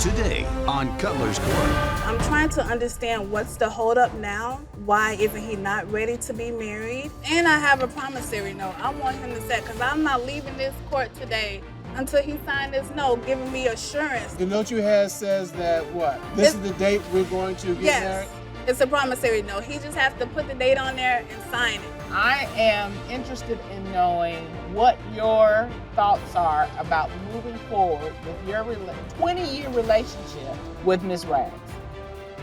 Today on Cutler's Court. I'm trying to understand what's the holdup now. Why isn't he not ready to be married? And I have a promissory note. I want him to set, because I'm not leaving this court today until he signed this note, giving me assurance. The note you have says that what? This is the date we're going to get married? It's a promissory note. He just has to put the date on there and sign it. I am interested in knowing what your thoughts are about moving forward with your 20-year relationship with Ms. Rags.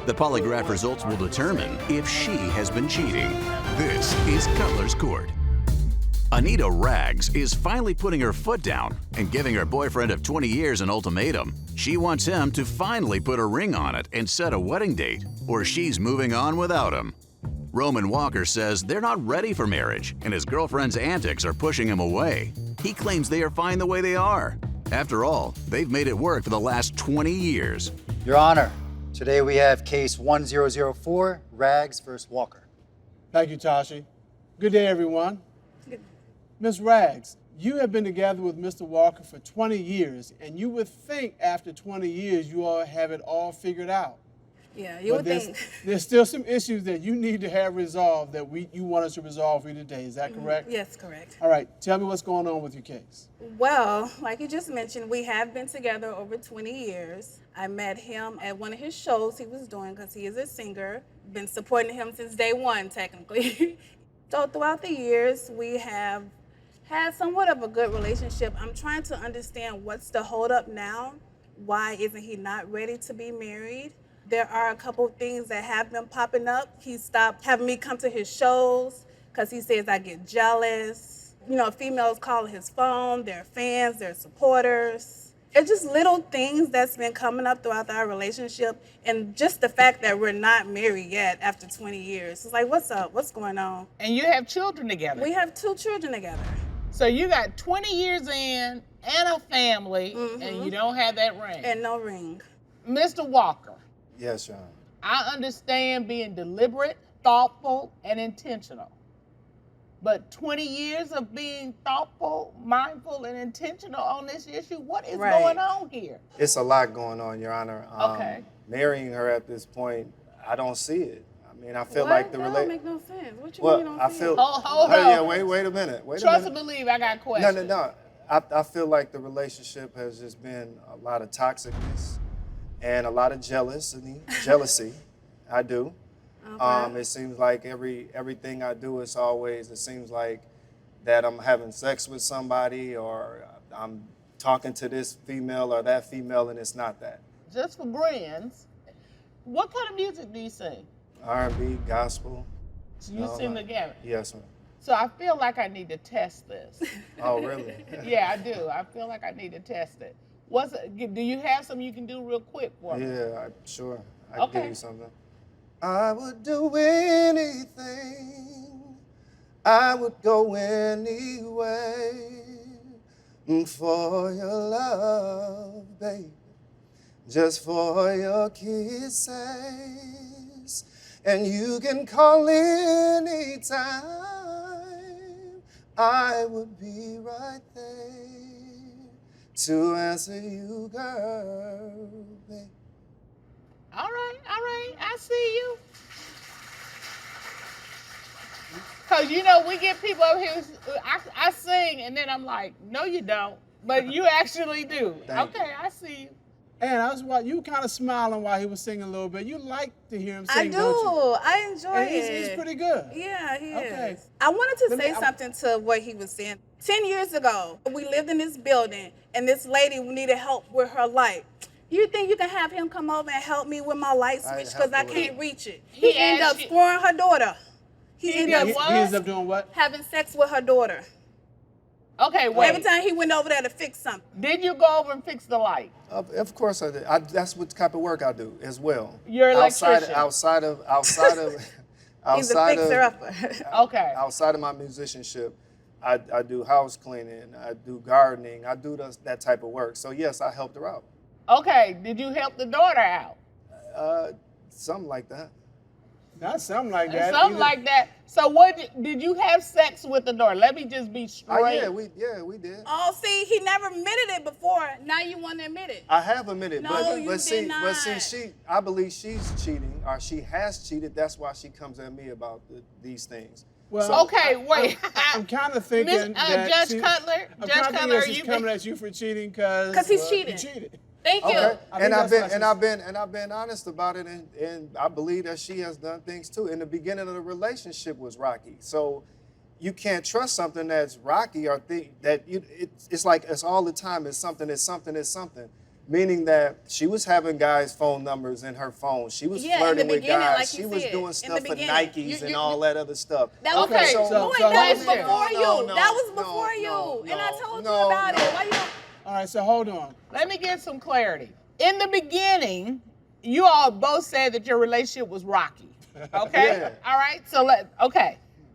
The polygraph results will determine if she has been cheating. This is Cutler's Court. Anita Rags is finally putting her foot down and giving her boyfriend of 20 years an ultimatum. She wants him to finally put a ring on it and set a wedding date, or she's moving on without him. Roman Walker says they're not ready for marriage, and his girlfriend's antics are pushing him away. He claims they are fine the way they are. After all, they've made it work for the last 20 years. Your Honor, today we have case 1004, Rags versus Walker. Thank you, Tashi. Good day, everyone. Ms. Rags, you have been together with Mr. Walker for 20 years, and you would think after 20 years you all have it all figured out. Yeah, you would think. There's still some issues that you need to have resolved that you want us to resolve for you today. Is that correct? Yes, correct. All right, tell me what's going on with your case. Well, like you just mentioned, we have been together over 20 years. I met him at one of his shows he was doing because he is a singer. Been supporting him since day one, technically. So throughout the years, we have had somewhat of a good relationship. I'm trying to understand what's the holdup now. Why isn't he not ready to be married? There are a couple of things that have been popping up. He stopped having me come to his shows because he says I get jealous. You know, females call his phone, they're fans, they're supporters. It's just little things that's been coming up throughout our relationship, and just the fact that we're not married yet after 20 years. It's like, what's up? What's going on? And you have children together. We have 2 children together. So you got 20 years in and a family, and you don't have that ring. And no ring. Mr. Walker. Yes, Your Honor. I understand being deliberate, thoughtful, and intentional. But 20 years of being thoughtful, mindful, and intentional on this issue, what is going on here? It's a lot going on, Your Honor. Okay. Marrying her at this point, I don't see it. I mean, I feel like the That don't make no sense. What you mean you don't I see feel. it? Hold Yeah, on. wait a minute. Trust and believe, I got questions. No. I feel like the relationship has just been a lot of toxicness and a lot of jealousy. I do. Okay. It seems like everything I do is always, it seems like that I'm having sex with somebody or I'm talking to this female or that female, and it's not that. Just for grins, what kind of music do you sing? R&B, gospel. So you sing the gamut. Yes, ma'am. So I feel like I need to test this. Oh, really? Yeah, I do. I feel like I need to test it. Do you have something you can do real quick for me? Yeah, sure. I can give Okay. you something. I would do anything. I would go anyway for your love, baby. Just for your kisses. And you can call anytime. I would be right there to answer you, girl, baby. All right, I see you. Because, you know, we get people up here, I sing, and then I'm like, no, you don't. But you actually do. Thank Okay, I see you. And I was you kind of smiling while he was singing a little bit. You like to hear him I sing, do. don't you? I enjoy And it. he's pretty good. Yeah, he Okay. is. I wanted to Let me- say something to what he was saying. 10 years ago, we lived in this building, and this lady needed help with her light. You think you can have him come over and help me with my light switch because I help you with can't reach it? He He ended up asked you- scoring her daughter. He He ended did up He what? ends up doing what? having sex with her daughter. Okay, Every wait. time he went over there to fix something. Did you go over and fix the light? Of course I did. That's what type of work I do as well. You're an electrician. Outside of He's a fixer-upper. Okay. outside of my musicianship, I do house cleaning, I do gardening, I do that type of work. So yes, I helped her out. Okay, did you help the daughter out? Something like that. Not something like that. Something like that. So what did you have sex with the daughter? Let me just be straight. Yeah, we did. Oh, see, he never admitted it before. Now you want to admit it. I have admitted, No, you but see, did but see, not. I believe she's cheating, or she has cheated. That's why she comes at me about these things. Well, Okay, wait. I'm kind of thinking that Judge Cutler, she's coming at you for cheating because he's cheating. You cheated. Thank you. Okay. And I've that's been honest about it, and I believe that she has done things too. In the beginning of the relationship was rocky, so you can't trust something that's rocky or think that it's like it's all the time. It's something. Meaning that she was having guys' phone numbers in her phone. She was flirting with guys. Like she was said, doing stuff for Nikes and all that other stuff. That was Okay, that was before you. No, that was before you. And I told you about it. Why you don't? All right, so hold on. Let me get some clarity. In the beginning, you all both said that your relationship was rocky. Okay? Yeah. All right.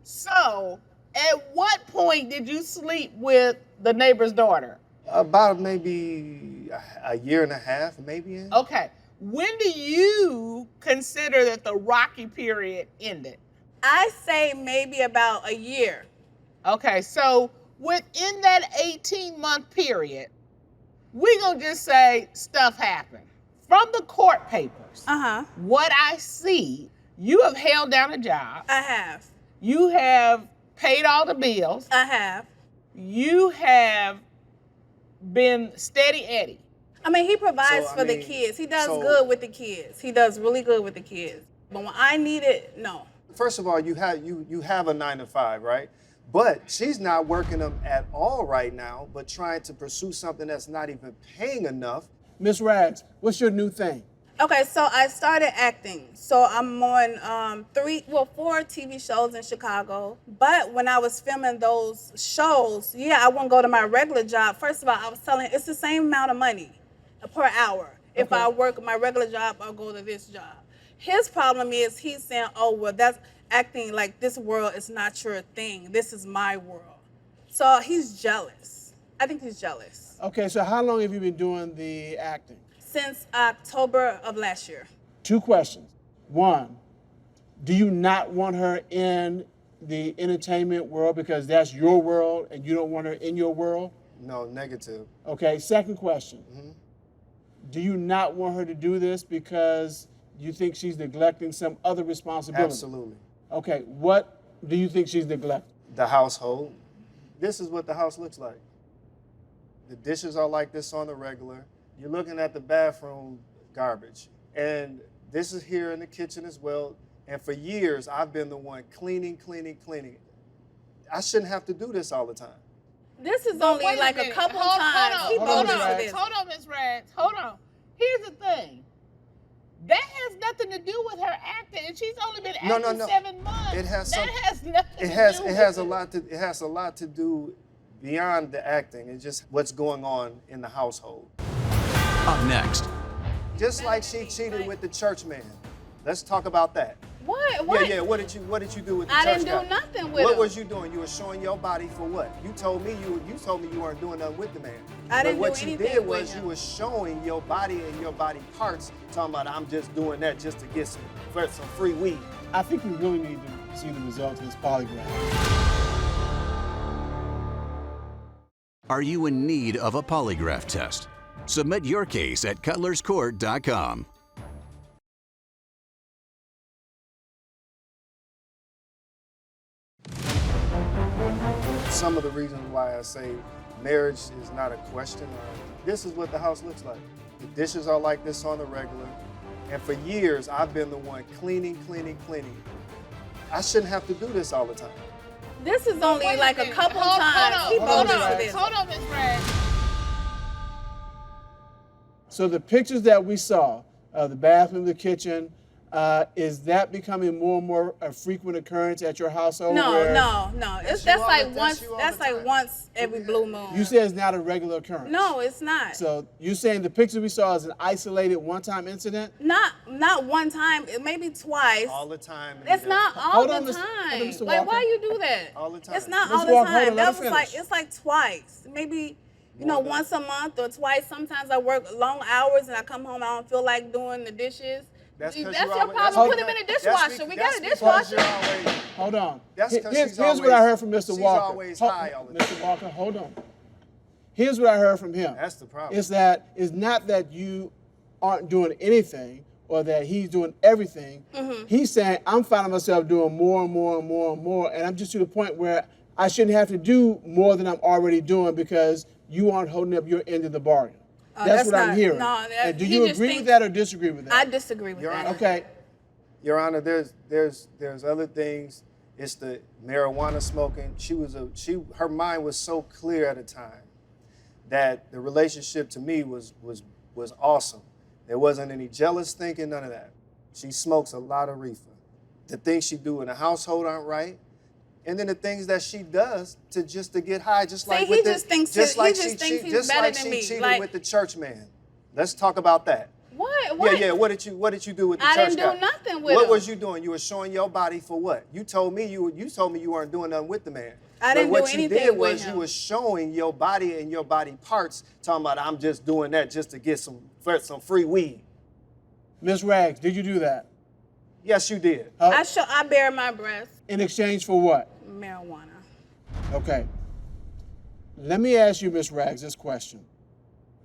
So at what point did you sleep with the neighbor's daughter? About maybe a year and a half, maybe. Okay. When do you consider that the rocky period ended? I say maybe about a year. Okay, so within that 18-month period, we're going to just say stuff happened. From the court papers, what I see, you have held down a job. I have. You have paid all the bills. I have. You have been steady Eddie. I mean, he provides for the kids. He does good with the kids. He does really good with the kids. But when I need it, no. First of all, you have a 9-to-5, right? But she's not working them at all right now, but trying to pursue something that's not even paying enough. Miss Rags, what's your new thing? Okay, so I started acting. So I'm on 4 TV shows in Chicago. But when I was filming those shows, I wouldn't go to my regular job. First of all, I was telling it's the same amount of money per hour. If I work my regular job, I'll go to this job. His problem is he's saying, oh, well, that's acting like this world is not your thing. This is my world. So he's jealous. I think he's jealous. Okay, so how long have you been doing the acting? Since October of last year. 2 questions. 1, do you not want her in the entertainment world because that's your world and you don't want her in your world? No, negative. Okay, 2nd question. Do you not want her to do this because you think she's neglecting some other responsibility? Absolutely. Okay, what do you think she's neglecting? The household. This is what the house looks like. The dishes are like this on the regular. You're looking at the bathroom garbage. And this is here in the kitchen as well. And for years, I've been the one cleaning. I shouldn't have to do this all the time. This is only like a couple times. Hold on, Ms. Rags. Hold on. Here's the thing. That has nothing to do with her acting, and she's only been acting 7 months. It has nothing to do It has a lot to do beyond the acting. It's just what's going on in the household. Up next, Just like she cheated with the church man. Let's talk about that. What? Yeah. What did you do with the I church didn't guy? do nothing with What him. was you doing? You were showing your body for what? You told me you weren't doing nothing with the man. I didn't but what do you anything did with was him. you were showing your body and your body parts, talking about I'm just doing that just to get some free weed. I think we really need to see the results of this polygraph. are you in need of a polygraph test? Submit your case at cutlerscourt.com. Some of the reasons why I say marriage is not a question this is what the house looks like. The dishes are like this on the regular. And for years, I've been the one cleaning. I shouldn't have to do this all the time. This is only Wait a like a minute. couple Hold times. on, He hold voted on, for this. hold on, Ms. Rags. So the pictures that we saw, the bathroom, the kitchen, is that becoming more and more a frequent occurrence at your household? No. That's like time. once every blue moon. You said it's not a regular occurrence. No, it's not. So you saying the picture we saw is an isolated one-time incident? Not one time. It maybe twice. All the time. It's not all Hold the on, time. Mr. Like, Walker. why you do that? All the time. It's not Ms. all the Walker, hold time. on, let That her was like finish. it's like twice. Maybe More once a month or twice. Sometimes I work long hours and I come home. I don't feel like doing the dishes. That's That's 'cause your you always- problem. Put him that's in a that's dishwasher. We got a that's because dishwasher. you're always- Hold on. That's 'cause Here's she's what I always- heard from Mr. she's Walker. always high all the Mr. Walker, hold on. Here's what I heard from him. That's the problem. Is that it's not that you aren't doing anything or that he's doing everything. He's saying, I'm finding myself doing more and more and more and more, and I'm just to the point where I shouldn't have to do more than I'm already doing because you aren't holding up your end of the bargain. That's what I'm not- hearing. no, that- And do he you just agree thinks- with that or disagree with that? I disagree with Your that. Honor. Okay. Your Honor, there's other things. It's the marijuana smoking. Her mind was so clear at a time that the relationship to me was awesome. There wasn't any jealous thinking, none of that. She smokes a lot of reefer. The things she do in the household aren't right. And then the things that she does to get high, just like he with just thinks just he like just she thinks cheat- he's just better like than she me. cheated Like- with the church man. Let's talk about that. What? What? Yeah. What did you do with the I church didn't guy? do nothing with What him. was you doing? You were showing your body for what? You told me you weren't doing nothing with the man. I didn't but do what you anything did with was him. you were showing your body and your body parts, talking about I'm just doing that just to get some free weed. Ms. Rags, did you do that? Yes, you did. I bare my breast. In exchange for what? Marijuana. Okay. Let me ask you, Ms. Rags, this question.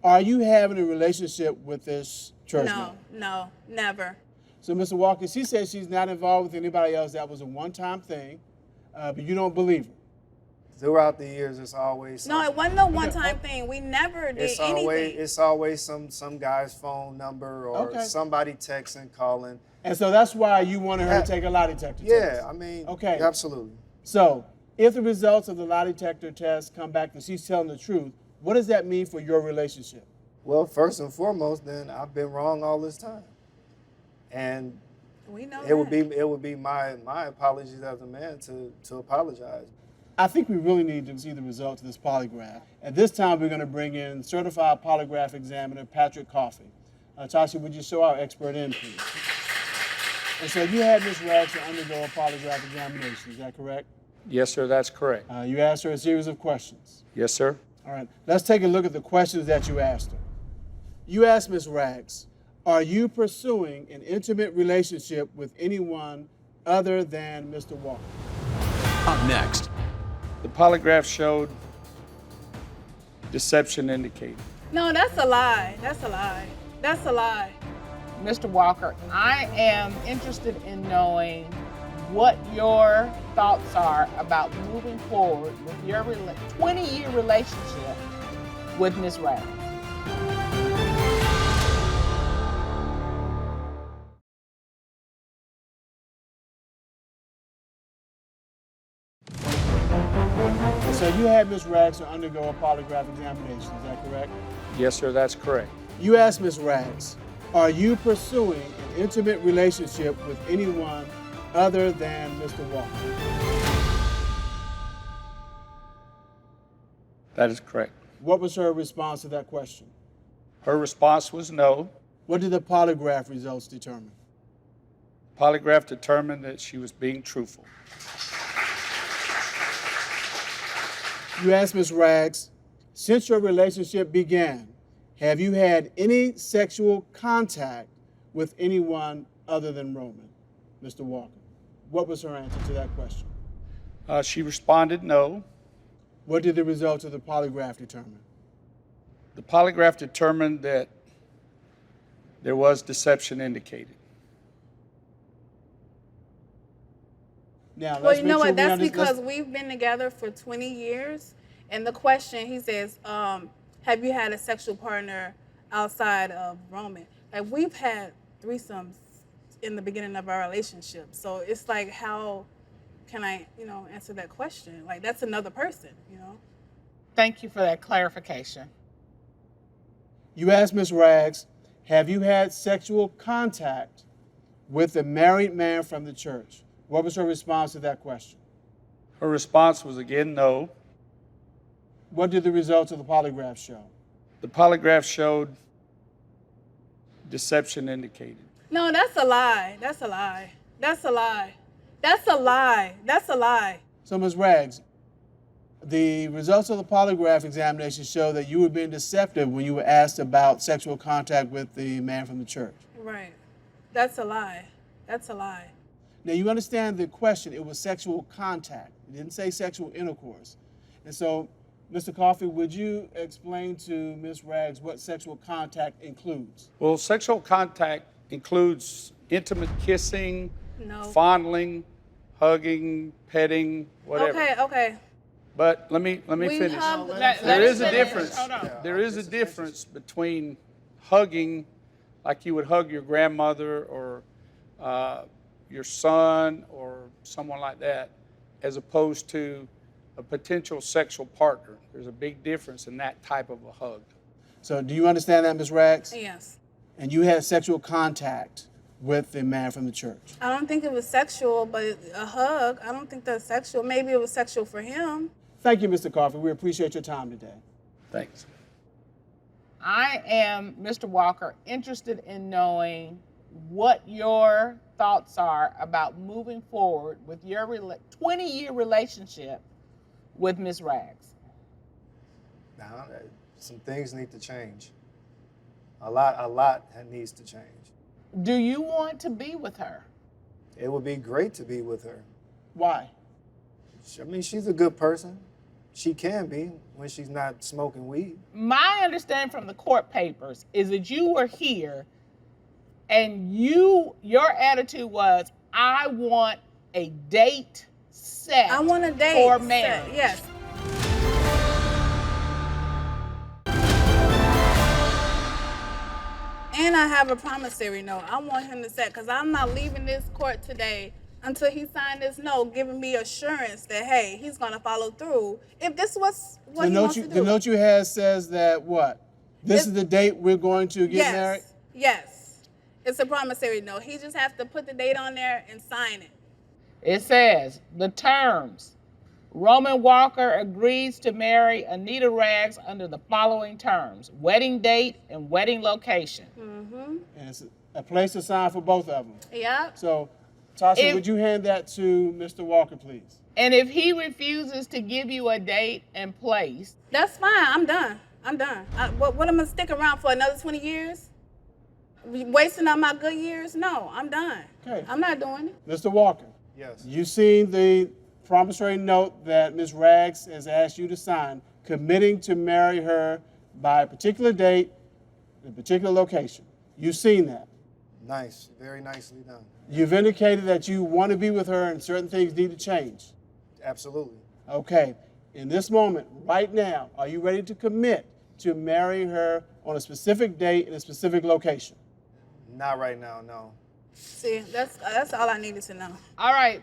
Are you having a relationship with this church man? No, never. So, Mr. Walker, she says she's not involved with anybody else. That was a one-time thing, but you don't believe her. Throughout the years, it's always No, it wasn't no one-time thing. We never did anything. It's always some guy's phone number or Okay. somebody texting, calling. And so that's why you wanted her to take a lie detector test. Yeah, I mean, Okay. absolutely. So, if the results of the lie detector test come back that she's telling the truth, what does that mean for your relationship? Well, first and foremost, then I've been wrong all this time, and We know it would be my apologies as a man to apologize. I think we really need to see the results of this polygraph. At this time, we're going to bring in certified polygraph examiner Patrick Coffey. Tasha, would you show our expert in, please? And so you had Ms. Rags to undergo a polygraph examination, is that correct? Yes, sir, that's correct. You asked her a series of questions. Yes, sir. All right, let's take a look at the questions that you asked her. You asked Ms. Rags, are you pursuing an intimate relationship with anyone other than Mr. Walker? Up next, The polygraph showed deception indicated. No, that's a lie. That's a lie. That's a lie. Mr. Walker, I am interested in knowing what your thoughts are about moving forward with your 20-year relationship with Ms. Rags. So you had Ms. Rags to undergo a polygraph examination, is that correct? Yes, sir, that's correct. You asked Ms. Rags, are you pursuing an intimate relationship with anyone other than Mr. Walker? That is correct. What was her response to that question? Her response was no. What did the polygraph results determine? Polygraph determined that she was being truthful. You asked Ms. Rags, since your relationship began, have you had any sexual contact with anyone other than Roman, Mr. Walker? What was her answer to that question? She responded no. What did the results of the polygraph determine? The polygraph determined that there was deception indicated. Now, Well, let's you make know sure what? That's let's- because we've been together for 20 years. And the question, he says, have you had a sexual partner outside of Roman? Like, we've had threesomes in the beginning of our relationship. So it's like, how can I, answer that question? Like, that's another person, Thank you for that clarification. You asked Ms. Rags, have you had sexual contact with a married man from the church? What was her response to that question? Her response was again no. What did the results of the polygraph show? The polygraph showed deception indicated. No, that's a lie. That's a lie. That's a lie. That's a lie. That's a lie. So, Ms. Rags, the results of the polygraph examination show that you were being deceptive when you were asked about sexual contact with the man from the church. Right. That's a lie. That's a lie. Now, you understand the question. It was sexual contact. It didn't say sexual intercourse. And so, Mr. Coffey, would you explain to Ms. Rags what sexual contact includes? Well, sexual contact includes intimate kissing, No. fondling, hugging, petting, whatever. Okay. But let me We finish. hugged- There is a difference. Hold on. There is a difference between hugging, like you would hug your grandmother or your son or someone like that, as opposed to a potential sexual partner. There's a big difference in that type of a hug. So, do you understand that, Ms. Rags? Yes. And you had sexual contact with the man from the church. I don't think it was sexual, but a hug, I don't think that's sexual. Maybe it was sexual for him. Thank you, Mr. Coffey. We appreciate your time today. Thanks. I am, Mr. Walker, interested in knowing what your thoughts are about moving forward with your 20-year relationship with Ms. Rags. Now, some things need to change. A lot needs to change. Do you want to be with her? It would be great to be with her. Why? I mean, she's a good person. She can be when she's not smoking weed. My understanding from the court papers is that you were here and your attitude was, I want a date set. I want a date for set, marriage. yes. And I have a promissory note. I want him to set, because I'm not leaving this court today until he signed this note, giving me assurance that, hey, he's going to follow through. If this was what he wants to do. The note you had says that what? This is the date we're going to get married? Yes. It's a promissory note. He just has to put the date on there and sign it. It says, the terms. Roman Walker agrees to marry Anita Rags under the following terms: wedding date and wedding location. And it's a place to sign for both of them. Yep. So, Tasha, would you hand that to Mr. Walker, please? And if he refuses to give you a date and place, That's fine. I'm done. What am I going to stick around for another 20 years? Wasting up my good years? No, I'm done. Okay. I'm not doing it. Mr. Walker, Yes. you've seen the promissory note that Ms. Rags has asked you to sign, committing to marry her by a particular date, in a particular location. You've seen that. Nice. Very nicely done. You've indicated that you want to be with her and certain things need to change. Absolutely. Okay, in this moment, right now, are you ready to commit to marrying her on a specific date in a specific location? Not right now, no. See, that's all I needed to know. all right.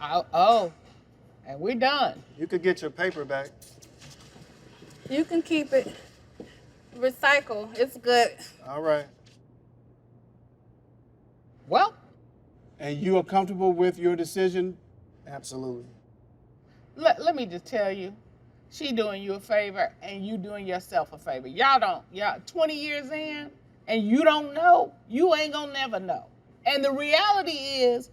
And we're done. You could get your paper back. You can keep it. Recycle. It's good. All right. Well, And you are comfortable with your decision? Absolutely. let me just tell you, she doing you a favor and you doing yourself a favor. Y'all 20 years in and you don't know, you ain't gonna never know. And the reality is,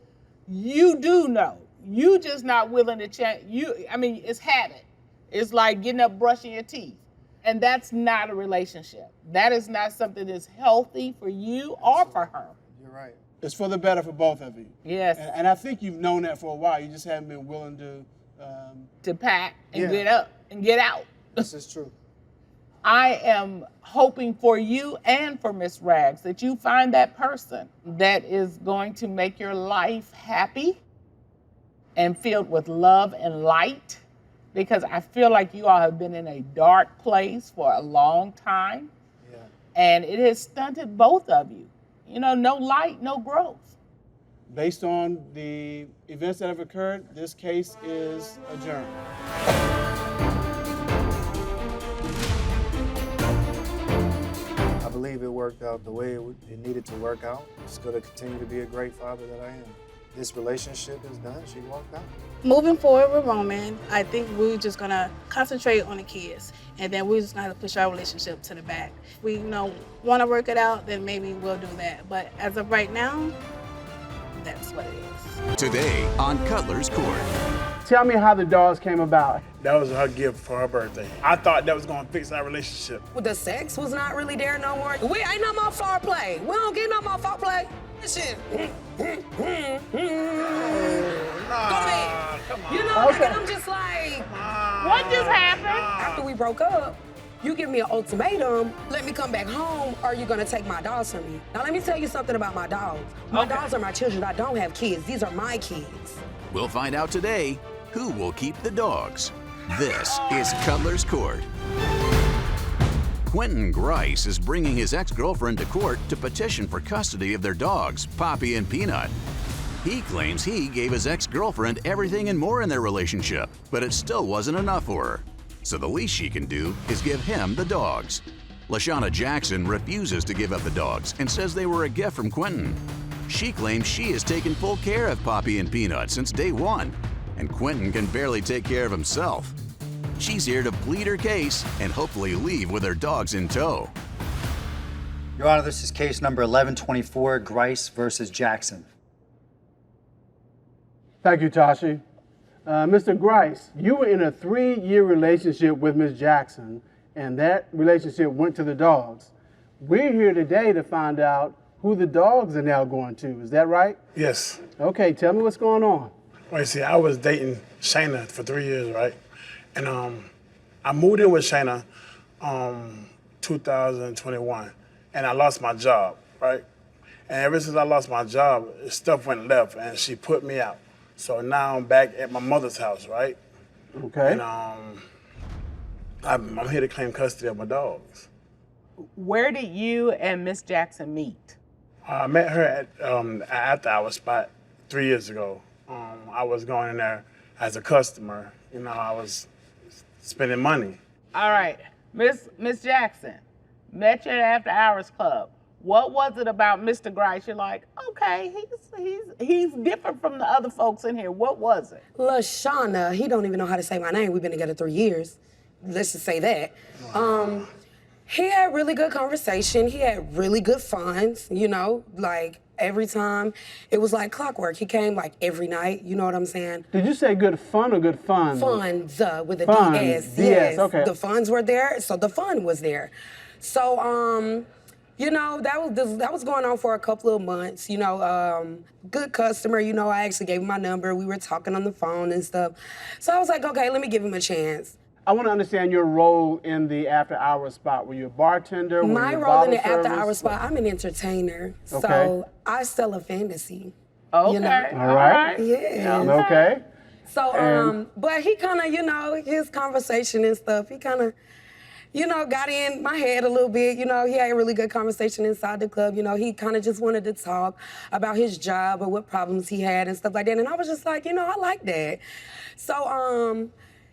you do know. You just not willing to change. It's habit. It's like getting up, brushing your teeth. And that's not a relationship. That is not something that's healthy for you or for her. You're right. It's for the better for both of you. Yes. And I think you've known that for a while. You just haven't been willing to. To pack and Yeah. get up and get out. This is true. I am hoping for you and for Miss Rags that you find that person that is going to make your life happy and filled with love and light, because I feel like you all have been in a dark place for a long time, Yeah. and it has stunted both of you. No light, no growth. Based on the events that have occurred, this case is adjourned. I believe it worked out the way it needed to work out. It's going to continue to be a great father that I am. This relationship is done. She walked out. Moving forward with Roman, I think we're just going to concentrate on the kids. And then we're just going to push our relationship to the back. If we want to work it out, then maybe we'll do that. But as of right now, That's what it is. Today on Cutler's Court. Tell me how the dogs came about. That was her gift for her birthday. I thought that was gonna fix our relationship. Well, the sex was not really there no more. We ain't no more foreplay. We don't get no more foreplay. Shit. Go to bed. Come on. You know, Okay. and I'm just like, What just happened? after we broke up, you give me an ultimatum, let me come back home, or you gonna take my dogs from me. Now let me tell you something about my dogs. My dogs are my children. I don't have kids. These are my kids. We'll find out today who will keep the dogs. This is Cutler's Court. Quentin Grice is bringing his ex-girlfriend to court to petition for custody of their dogs, Poppy and Peanut. He claims he gave his ex-girlfriend everything and more in their relationship, but it still wasn't enough for her. So the least she can do is give him the dogs. LaShawna Jackson refuses to give up the dogs and says they were a gift from Quentin. She claims she has taken full care of Poppy and Peanut since day one, and Quentin can barely take care of himself. She's here to plead her case and hopefully leave with her dogs in tow. Your Honor, this is case number 1124, Grice versus Jackson. Thank you, Tashi. Mr. Grice, you were in a 3-year relationship with Ms. Jackson, and that relationship went to the dogs. We're here today to find out who the dogs are now going to. Is that right? Yes. Okay, tell me what's going on. Well, you see, I was dating Shayna for 3 years, right? And I moved in with Shayna 2021, and I lost my job, right? And ever since I lost my job, stuff went left, and she put me out. So now I'm back at my mother's house, right? Okay. And I'm here to claim custody of my dogs. Where did you and Miss Jackson meet? I met her at After Hours spot 3 years ago. I was going in there as a customer. You know, I was spending money. All right, Miss Jackson, met you at After Hours Club. What was it about Mr. Grice? You're like, okay, he's different from the other folks in here. What was it? LaShawna, he don't even know how to say my name. We've been together 3 years. Let's just say that. He had really good conversation. He had really good funds, you know, like every time. It was like clockwork. He came like every night, you know what I'm saying? Did you say good fun or good fun? Funds with a Funds, DS. yes, okay. The funds were there, so the fun was there. So, you know, that was going on for a couple of months, you know, good customer, you know, I actually gave him my number. We were talking on the phone and stuff. So I was like, okay, let me give him a chance. I want to understand your role in the After Hours spot. Were you a bartender? My role in the After Hours spot, I'm an entertainer. Okay. So I sell a fantasy. Okay, You know? All right. Yeah. Okay. So, but he kind of, you know, his conversation and stuff, he kind of, you know, got in my head a little bit. You know, he had a really good conversation inside the club. You know, he kind of just wanted to talk about his job or what problems he had and stuff like that. And I was just like, you know, I like that. So,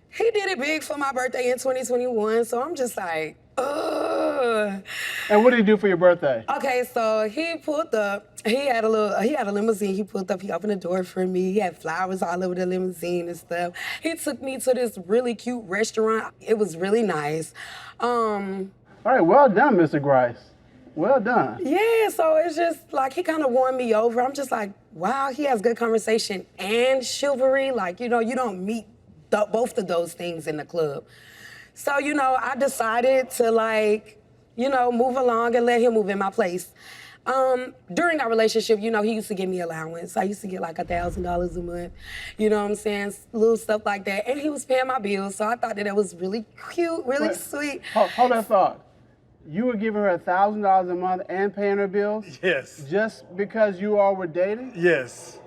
he did it big for my birthday in 2021. So I'm just like, ugh. And what did he do for your birthday? Okay, so he pulled up. He had a limousine. He pulled up. He opened the door for me. He had flowers all over the limousine and stuff. He took me to this really cute restaurant. It was really nice. All right, well done, Mr. Grice. Well done. Yeah, so it's just like he kind of won me over. I'm just like, wow, he has good conversation and chivalry. Like, you know, you don't meet both of those things in the club. So, you know, I decided to, like, you know, move along and let him move in my place. During our relationship, you know, he used to give me allowance. I used to get like $1,000 a month, you know what I'm saying? Little stuff like that. And he was paying my bills, so I thought that was really cute, really sweet. Hold that thought. You were giving her $1,000 a month and paying her bills? Yes. Just because you all were dating? Yes.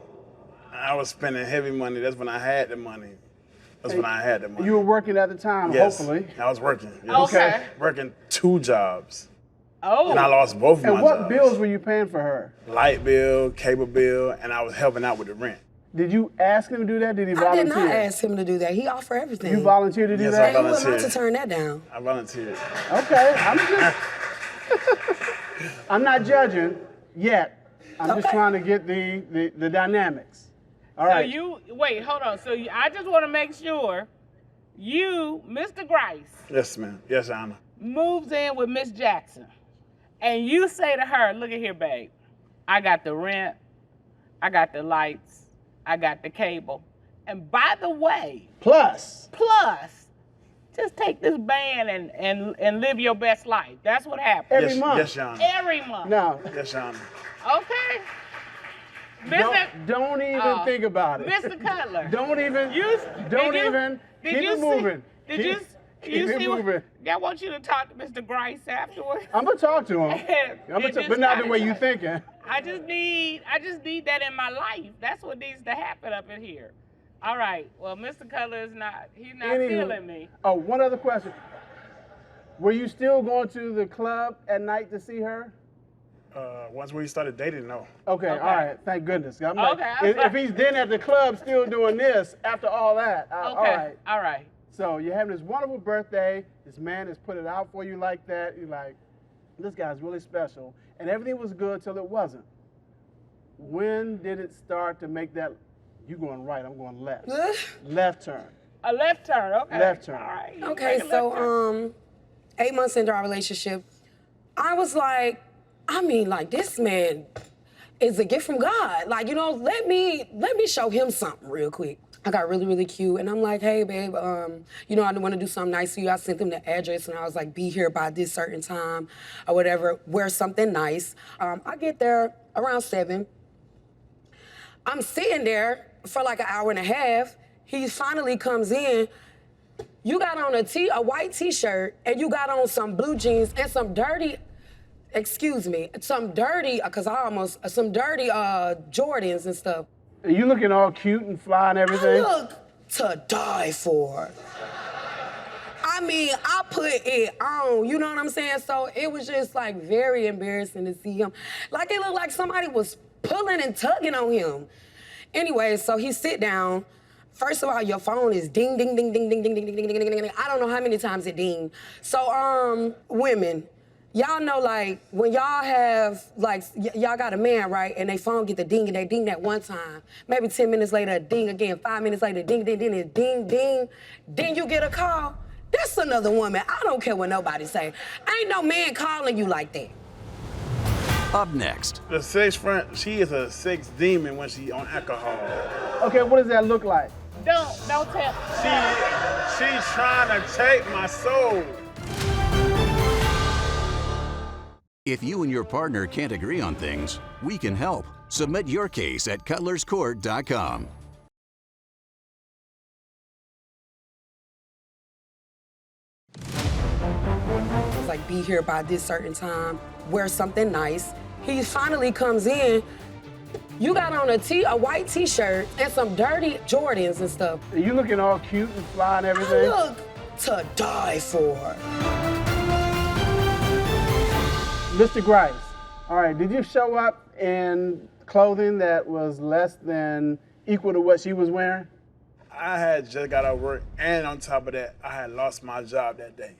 I was spending heavy money. That's when I had the money. That's when I had the money. You were working at the time, Yes. hopefully. I was working. Yes. Okay. Working 2 jobs. Oh. And I lost both of my And what jobs. bills were you paying for her? Light bill, cable bill, and I was helping out with the rent. Did you ask him to do that? Did he I volunteer? did not ask him to do that. He offered everything. You volunteered to do Yes, that? I And who am I volunteered. to turn that down? I volunteered. Okay, I'm not judging yet. I'm just Okay. trying to get the dynamics. All So right. wait, hold on. So I just want to make sure you, Mr. Grice, Yes, ma'am. Yes, Your Honor. moves in with Miss Jackson, and you say to her, look at here, babe, I got the rent, I got the lights, I got the cable. And by the way, Plus, just take this band and live your best life. That's what happens. every month. Yes, Your Honor. Every month. No, Yes, Your Honor. Okay. don't even think about it. Mr. Cutler. Don't even. Keep it moving. Did you Keep it moving. I want you to talk to Mr. Grice afterwards. I'm gonna talk to him. But not the way you thinking. I just need that in my life. That's what needs to happen up in here. All right. Well, Mr. Cutler he's not feeling me. Oh, one other question. Were you still going to the club at night to see her? Once we started dating, no. Okay, all right. Thank goodness. I'm Okay, if he's then at the club still doing this after all that, all right. All right. So you're having this wonderful birthday. This man has put it out for you like that. You're like, this guy's really special. And everything was good till it wasn't. When did it start to make that, you going right, I'm going left. Left turn. A left turn, okay. Left turn. All right. Okay, so 8 months into our relationship, I was like, this man is a gift from God. Like, let me show him something real quick. I got really, really cute, and I'm like, hey, babe, I want to do something nice for you. I sent him the address, and I was like, be here by this certain time or whatever, wear something nice. I get there around 7. I'm sitting there for like an hour and a half. He finally comes in. You got on a white T-shirt, and you got on some blue jeans and some dirty Jordans and stuff. Are you looking all cute and fly and everything? I look to die for. I put it on, you know what I'm saying? So it was just like very embarrassing to see him. Like it looked like somebody was pulling and tugging on him. Anyway, so he sit down. First of all, your phone is ding, ding, ding, ding, ding, ding, ding, ding, ding, ding, ding, ding. I don't know how many times it dinged. So, women, y'all know, like, when y'all have, like, y'all got a man, right, and they phone get the ding, and they ding that one time. Maybe 10 minutes later, ding again. 5 minutes later, ding, ding, ding, ding, ding. Then you get a call. That's another woman. I don't care what nobody say. Ain't no man calling you like that. Up next, The sex friend, she is a sex demon when she on alcohol. Okay, what does that look like? Don't tell. She's trying to take my soul. if you and your partner can't agree on things, we can help. Submit your case at cutlerscourt.com. It's like, be here by this certain time, wear something nice. He finally comes in. You got on a white T-shirt and some dirty Jordans and stuff. Are you looking all cute and fly and everything? I look to die for. Mr. Grice, all right, did you show up in clothing that was less than equal to what she was wearing? I had just got out of work, and on top of that, I had lost my job that day.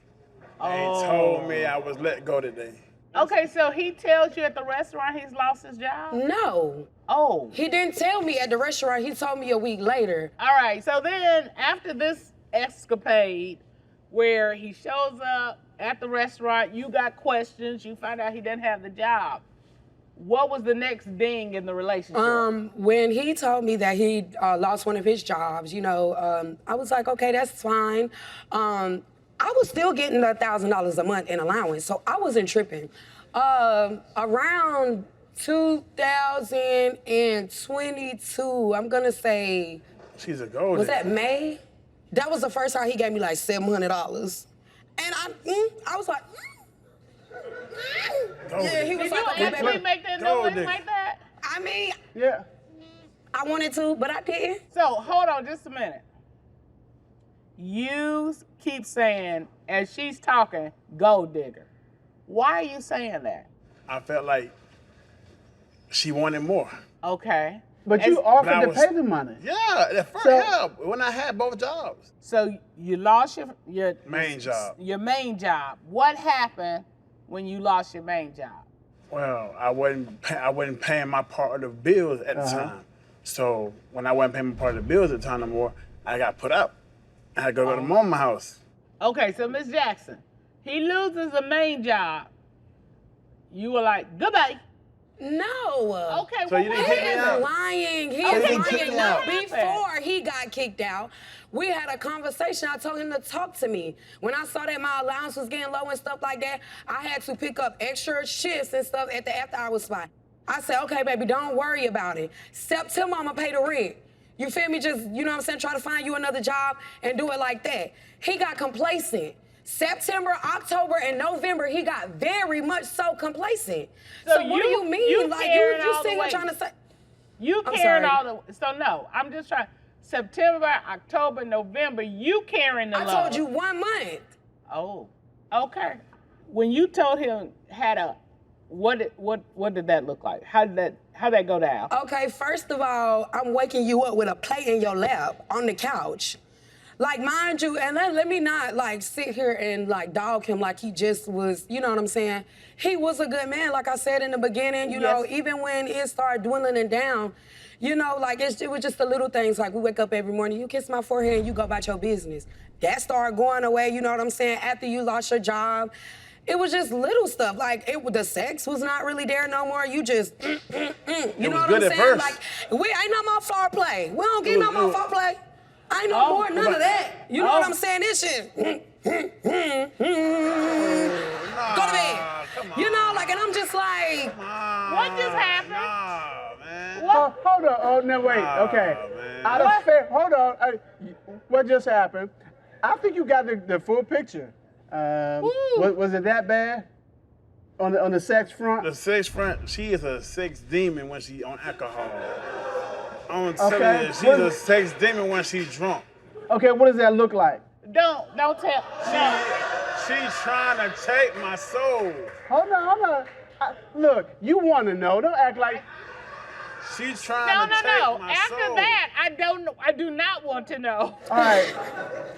They told me I was let go today. Okay, so he tells you at the restaurant he's lost his job? No. Oh. He didn't tell me at the restaurant. He told me a week later. All right, so then after this escapade where he shows up at the restaurant, you got questions, you find out he doesn't have the job. What was the next ding in the relationship? When he told me that he lost one of his jobs, you know, I was like, okay, that's fine. I was still getting $1,000 a month in allowance, so I wasn't tripping. Around 2022, I'm gonna say. She's a golden. Was that May? That was the first time he gave me like $700. And I was like, yeah, he was Did like, you okay, actually baby. make that noise like that? I mean, Yeah. I wanted to, but I didn't. So hold on just a minute. You keep saying, as she's talking, gold digger. Why are you saying that? I felt like she wanted more. Okay. But you But offered I to was- pay the money. Yeah, at first, So- yeah, when I had both jobs. So you lost your Main job. Your main job. What happened when you lost your main job? Well, I wasn't paying my part of the bills at the time. So when I wasn't paying my part of the bills at the time no more, I got put out. I had to go to mama's house. Okay, so Miss Jackson, he loses a main job. You were like, goodbye. No. Okay, So you didn't He kick me is out? lying. He Okay, is then kick lying. me No, out. before he got kicked out, we had a conversation. I told him to talk to me. When I saw that my allowance was getting low and stuff like that, I had to pick up extra shifts and stuff at the after-hours spot. I said, okay, baby, don't worry about it. September, I'm gonna pay the rent. You feel me? Just, you know what I'm saying, try to find you another job and do it like that. He got complacent. September, October, and November, he got very much so complacent. So what do you mean? Like, you sitting here trying to say... You carrying all the... So, no, I'm just trying... September, October, November, you carrying the load. I told you 1 month. Oh, okay. When you told him had a... What did that look like? How'd that go down? Okay, first of all, I'm waking you up with a plate in your lap on the couch. Like, mind you, and let me not, like, sit here and, like, dog him like he just was, you know what I'm saying? He was a good man, like I said in the beginning, you know, even when it started dwindling down, you know, like, it was just the little things, like, we wake up every morning, you kiss my forehead and you go about your business. That started going away, you know what I'm saying, after you lost your job. It was just little stuff, like, the sex was not really there no more, you just, you know what I'm saying? First. Like, we ain't no more floorplay. We don't get no more foreplay. I ain't no more, none of that. You know what I'm saying? This shit. Go to bed. You know, like, and I'm just like, what just happened? Man. What? Hold on. Oh, no, wait. Okay. Hold on. What just happened? I think you got the full picture. Was it that bad? On the sex front? The sex front, she is a sex demon when she on alcohol. I'm telling you, she's a sex demon when she's drunk. Okay, what does that look like? Don't tell. She's trying to take my soul. Hold on. Look, you want to know. Don't act like... She's trying to take my After soul. that, I do not want to know. All right.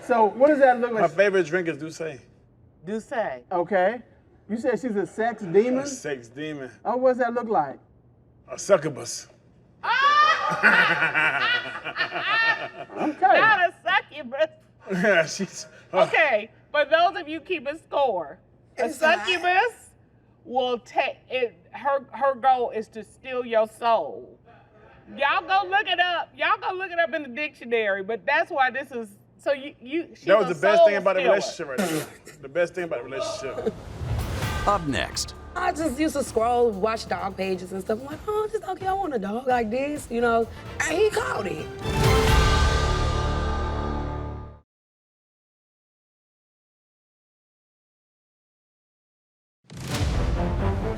So what does that look like? My favorite drink is Douce. Douce. Okay. You said she's a sex demon? A sex demon. Oh, what does that look like? A succubus. Okay. Not a succubus. Yeah, she's... Okay, for those of you keeping score, a succubus will take it. Her goal is to steal your soul. Y'all go look it up. Y'all go look it up in the dictionary. But that's why this is. So she's that was the best thing about the stealer. relationship right there. The best thing about the relationship. Up next, I just used to scroll, watch dog pages and stuff. I'm like, oh, just okay, I want a dog like this, you know. And he caught it.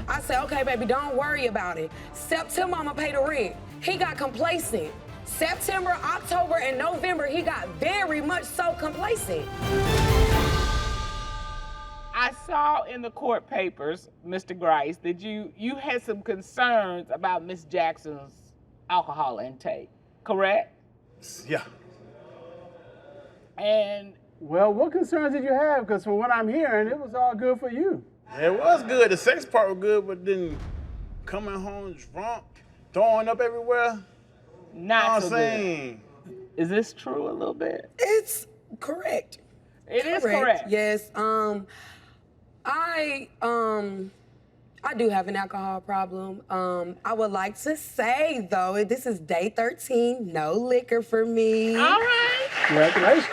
I said, okay, baby, don't worry about it. September, I'm gonna pay the rent. He got complacent. September, October, and November, he got very much so complacent. I saw in the court papers, Mr. Grice, that you had some concerns about Miss Jackson's alcohol intake, correct? Yeah. And well, what concerns did you have? Because from what I'm hearing, it was all good for you. It was good. The sex part was good, but then coming home drunk, throwing up everywhere. not so saying. good. Is this true a little bit? It's correct. It is correct. Yes. I do have an alcohol problem. I would like to say though, this is day 13, no liquor for me. All right. Congratulations.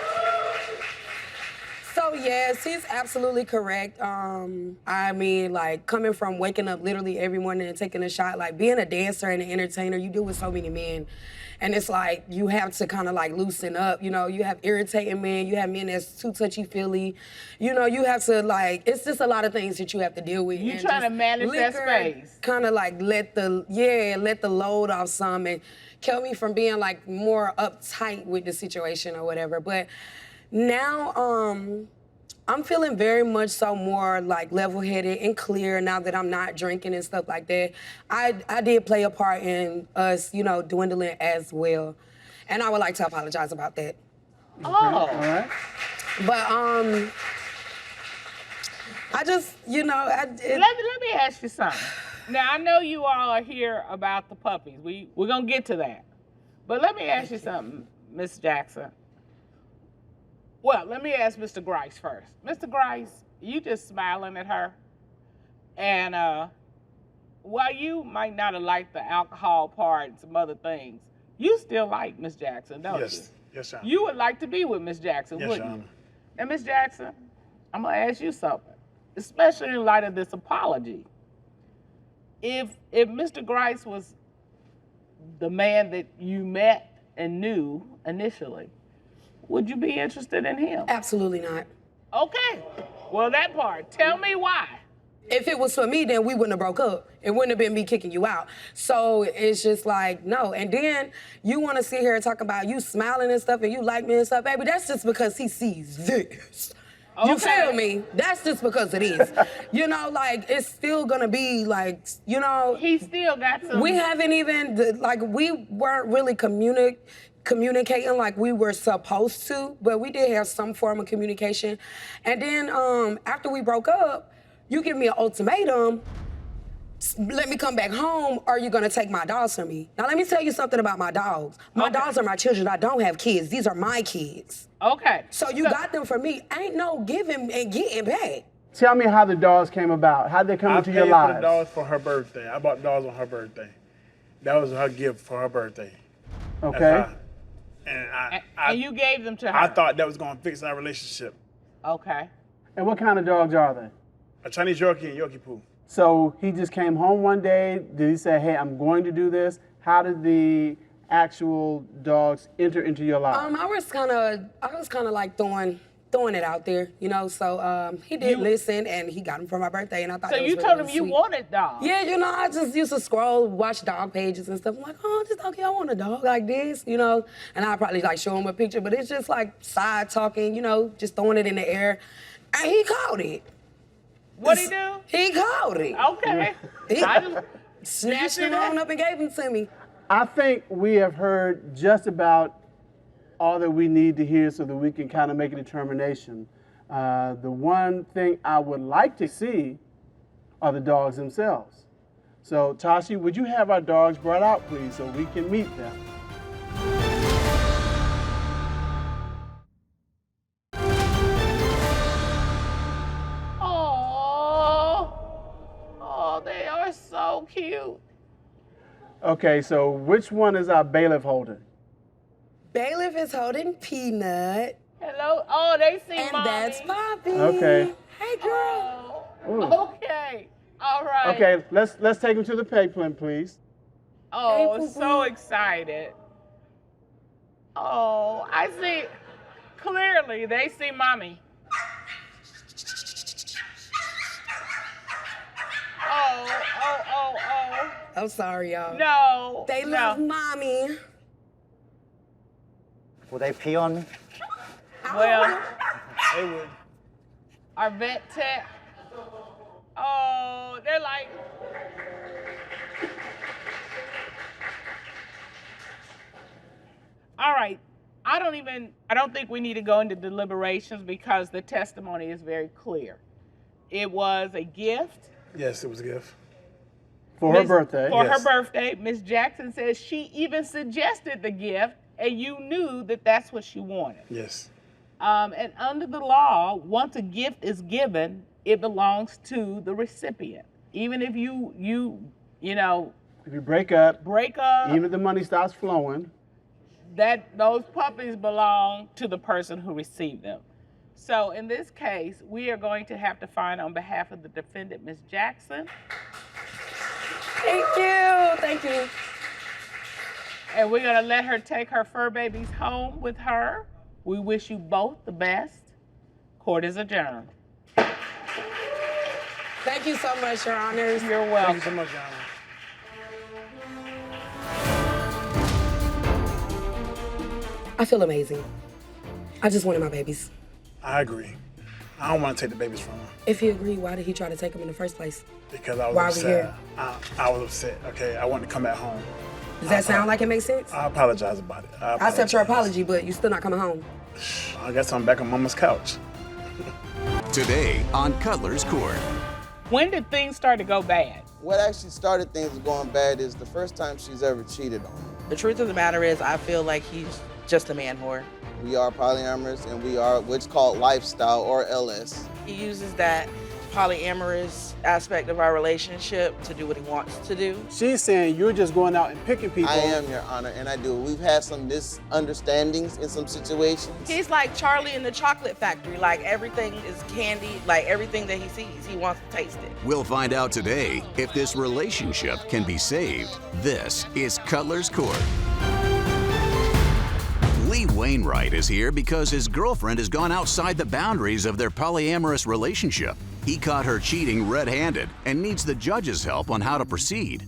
So yes, he's absolutely correct. I mean, like coming from waking up literally every morning and taking a shot, like being a dancer and an entertainer, you deal with so many men. And it's like, you have to kind of like loosen up, you know, you have irritating men, you have men that's too touchy-feely, you know, you have to like, it's just a lot of things that you have to deal with. You and trying to just manage that space. Kind of like let the load off some and kept me from being like more uptight with the situation or whatever. But now, I'm feeling very much so more like level-headed and clear now that I'm not drinking and stuff like that. I did play a part in us, you know, dwindling as well. And I would like to apologize about that. Oh. All right. But, I just, you know, let me ask you something. Now, I know you all are here about the puppies. We're going to get to that. But let me ask you something, Miss Jackson. Well, let me ask Mr. Grice first. Mr. Grice, you just smiling at her. And while you might not have liked the alcohol part and some other things, you still like Miss Jackson, don't you? Yes, Your Honor. You would like to be with Miss Jackson, Yes, wouldn't Your you? Honor. And Miss Jackson, I'm gonna ask you something, especially in light of this apology. If Mr. Grice was the man that you met and knew initially, would you be interested in him? Absolutely not. Okay, well that part, tell me why. If it was for me, then we wouldn't have broke up. It wouldn't have been me kicking you out. So it's just like, no. And then you want to sit here and talk about you smiling and stuff and you like me and stuff, baby. That's just because he sees this. You feel me? That's just because it is. You know, like, it's still gonna be like, you know. He still got some. We haven't even, like, we weren't really communicating like we were supposed to, but we did have some form of communication. And then after we broke up, you give me an ultimatum, let me come back home, or you're gonna take my dogs from me. Now let me tell you something about my dogs. My dogs are my children. I don't have kids. These are my kids. Okay. So you got them from me. Ain't no giving and getting back. Tell me how the dogs came about. How did they come into your I paid lives? for the dogs for her birthday. I bought dogs on her birthday. That was her gift for her birthday. Okay. And you gave them to her? I thought that was going to fix our relationship. Okay. And what kind of dogs are they? A Chinese Yorkie and Yorkie Poo. So he just came home one day. Did he say, hey, I'm going to do this? How did the actual dogs enter into your life? I was kind of like throwing it out there, you know. So he did listen, and he got them for my birthday, and I thought. So it was you really, told him really you sweet. wanted dogs. Yeah, you know, I just used to scroll, watch dog pages and stuff. I'm like, oh, just okay, I want a dog like this, you know. And I probably like show him a picture, but it's just like side talking, you know, just throwing it in the air, and he caught it. What'd he do? He caught it. Okay. He I just snatched him on up and gave him to me. I think we have heard just about all that we need to hear so that we can kind of make a determination. The one thing I would like to see are the dogs themselves. So, Tashi, would you have our dogs brought out, please, so we can meet them? Oh, they are so cute. Okay, so which one is our bailiff holding? Bailiff is holding Peanut. Hello. Oh, they see and Mommy. that's Poppy. Okay. Hey, girl. Ooh. Okay. All right. Okay, let's take them to the playpen, please. Oh, Hey, so excited. Oh, I see. Clearly, they see Mommy. Oh. I'm sorry, y'all. No. They love Mommy. Will they pee on me? Well, They would. our vet tech. Oh, they're like. All right. I don't think we need to go into deliberations because the testimony is very clear. It was a gift. Yes, it was a gift. For her birthday. For Yes. her birthday. Miss Jackson says she even suggested the gift and you knew that that's what she wanted. Yes. And under the law, once a gift is given, it belongs to the recipient. Even if you know, If you break up, even if the money starts flowing, that those puppies belong to the person who received them. So in this case, we are going to have to find on behalf of the defendant, Ms. Jackson. Thank you. And we're gonna let her take her fur babies home with her. We wish you both the best. Court is adjourned. Thank you so much, Your Honors. You're Thank welcome. you so much, Your Honor. I feel amazing. I just wanted my babies. I agree. I don't want to take the babies from her If he agreed, why did he try to take them in the first place? because I was Why are we upset. here? I was upset. Okay, I wanted to come back home. Does that sound like it makes sense? I apologize about it. I accept your apology, but you still not coming home. I guess I'm back on Mama's couch. Today on Cutler's Court. When did things start to go bad? What actually started things going bad is the first time she's ever cheated on me. The truth of the matter is, I feel like he's just a man whore. We are polyamorous and we are what's called lifestyle or LS. He uses that polyamorous aspect of our relationship to do what he wants to do. She's saying you're just going out and picking people. I am, Your Honor, and I do. We've had some misunderstandings in some situations. He's like Charlie in the chocolate factory. Like everything is candy, like everything that he sees, he wants to taste it. We'll find out today if this relationship can be saved. This is Cutler's Court. Lee Wainwright is here because his girlfriend has gone outside the boundaries of their polyamorous relationship. He caught her cheating red-handed and needs the judge's help on how to proceed.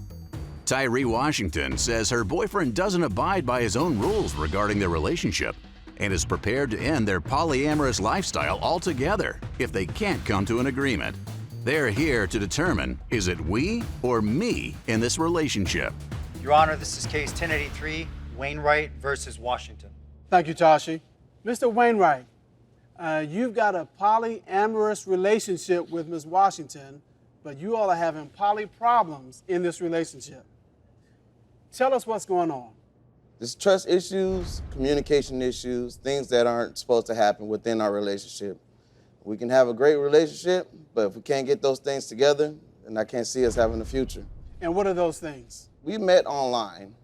Tyree Washington says her boyfriend doesn't abide by his own rules regarding their relationship and is prepared to end their polyamorous lifestyle altogether if they can't come to an agreement. They're here to determine, is it we or me in this relationship? Your Honor, this is case 1083, Wainwright versus Washington. Thank you, Tashi. Mr. Wainwright, you've got a polyamorous relationship with Ms. Washington, but you all are having poly problems in this relationship. Tell us what's going on. There's trust issues, communication issues, things that aren't supposed to happen within our relationship. We can have a great relationship, but if we can't get those things together, then I can't see us having a future. And what are those things? We met online.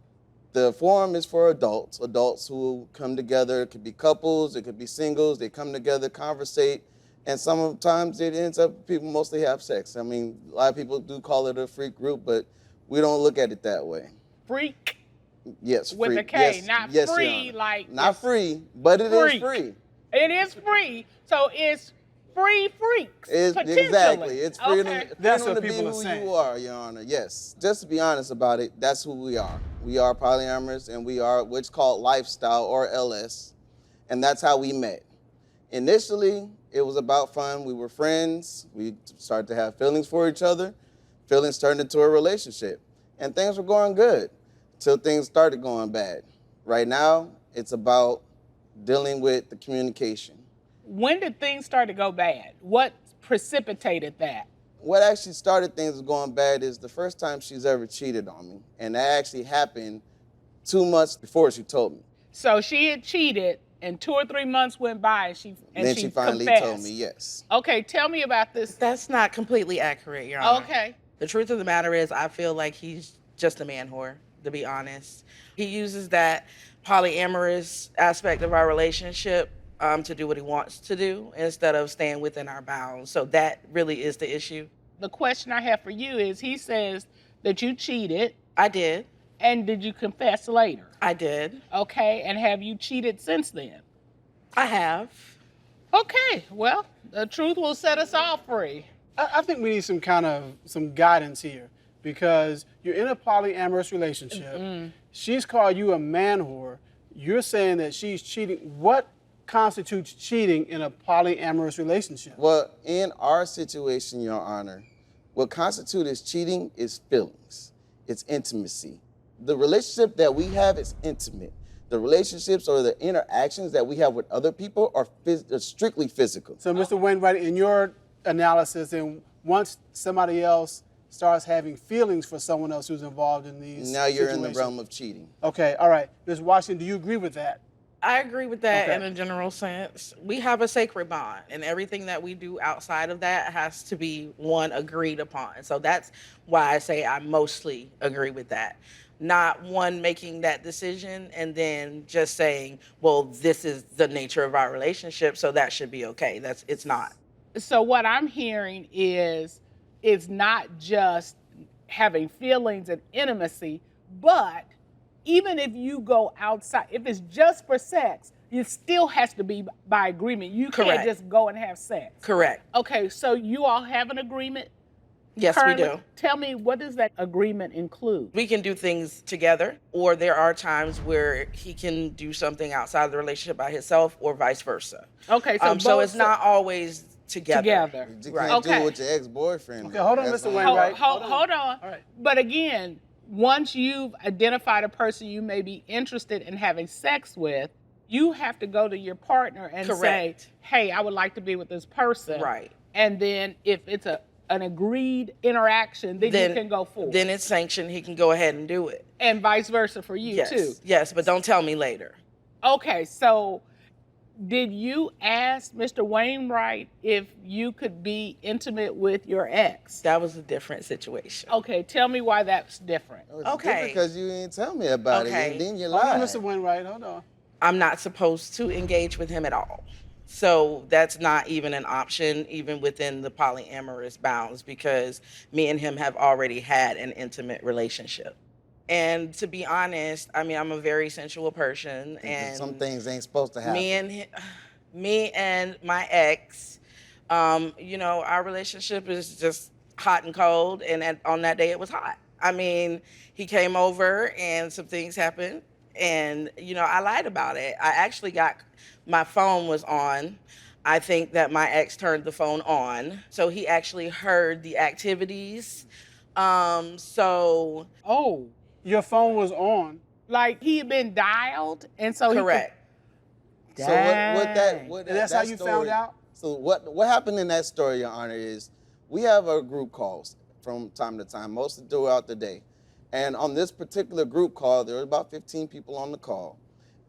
The forum is for adults who come together. It could be couples, it could be singles. They come together, conversate, and sometimes it ends up people mostly have sex. I mean, a lot of people do call it a freak group, but we don't look at it that way. Freak? Yes, With freak. a K, yes, not yes, free, Your Honor. like... Not free, but it freak. is free. It is free, so it's free freaks, potentially. Exactly. It's freedom, Okay. That's freedom what to be people are who saying. you are, Your Honor. Yes. Just to be honest about it, that's who we are. We are polyamorous, and we are what's called lifestyle, or LS, and that's how we met. Initially, it was about fun. We were friends. We started to have feelings for each other. Feelings turned into a relationship, and things were going good till things started going bad. Right now, it's about dealing with the communication. When did things start to go bad? What precipitated that? What actually started things going bad is the first time she's ever cheated on me. And that actually happened 2 months before she told me. So she had cheated, and 2 or 3 months went by, and Then she she finally confessed. told me yes. Okay, tell me about this. That's not completely accurate, Your Honor. Okay. The truth of the matter is, I feel like he's just a man whore, to be honest. He uses that polyamorous aspect of our relationship to do what he wants to do instead of staying within our bounds. So that really is the issue. The question I have for you is, he says that you cheated. I did. And did you confess later? I did. Okay, and have you cheated since then? I have. Okay, well, the truth will set us all free. I think we need some guidance here, because you're in a polyamorous relationship. She's called you a man whore. You're saying that she's cheating. What constitutes cheating in a polyamorous relationship? Well, in our situation, Your Honor, what constitutes cheating is feelings. It's intimacy. The relationship that we have is intimate. The relationships or the interactions that we have with other people are strictly physical. So, Mr. Wainwright, in your analysis, and once somebody else starts having feelings for someone else who's involved in these Now you're in the situations. realm of cheating. Okay, all right. Ms. Washington, do you agree with that? I agree with that Okay. in a general sense. We have a sacred bond, and everything that we do outside of that has to be one agreed upon. So that's why I say I mostly agree with that. Not one making that decision and then just saying, well, this is the nature of our relationship, so that should be okay. It's not. So what I'm hearing is, it's not just having feelings and intimacy, but even if you go outside, if it's just for sex, it still has to be by agreement. You can't Correct. just go and have sex. Correct. Okay, so you all have an agreement? Yes, currently? we do. Tell me, what does that agreement include? We can do things together, or there are times where he can do something outside of the relationship by himself, or vice versa. Okay, so So it's not always together. You Right. can't do Okay. it with your ex-boyfriend. Okay, hold on, That's Mr. not- Wainwright. Hold on. All right. But again, once you've identified a person you may be interested in having sex with, you have to go to your partner and Correct. say, hey, I would like to be with this person. Right. And then if it's an agreed interaction, then you can go forward. Then it's sanctioned. He can go ahead and do it. And vice versa for you, Yes. too. Yes, but don't tell me later. Okay, so Did you ask Mr. Wainwright if you could be intimate with your ex? That was a different situation. Okay, tell me why that's different. It's different because you didn't tell me about it, and then you Hold on, lied. Mr. Wainwright, hold on. I'm not supposed to engage with him at all. So that's not even an option, even within the polyamorous bounds, because me and him have already had an intimate relationship. And to be honest, I mean, I'm a very sensual person, and some things ain't supposed to happen. me and my ex, you know, our relationship is just hot and cold, and on that day it was hot. I mean, he came over and some things happened, and you know, I lied about it. I actually my phone was on. I think that my ex turned the phone on, so he actually heard the activities. Oh. Your phone was on. Like he had been dialed, and so correct. So what and that's how you story, found out? So what happened in that story, Your Honor, is we have our group calls from time to time, mostly throughout the day. And on this particular group call, there were about 15 people on the call.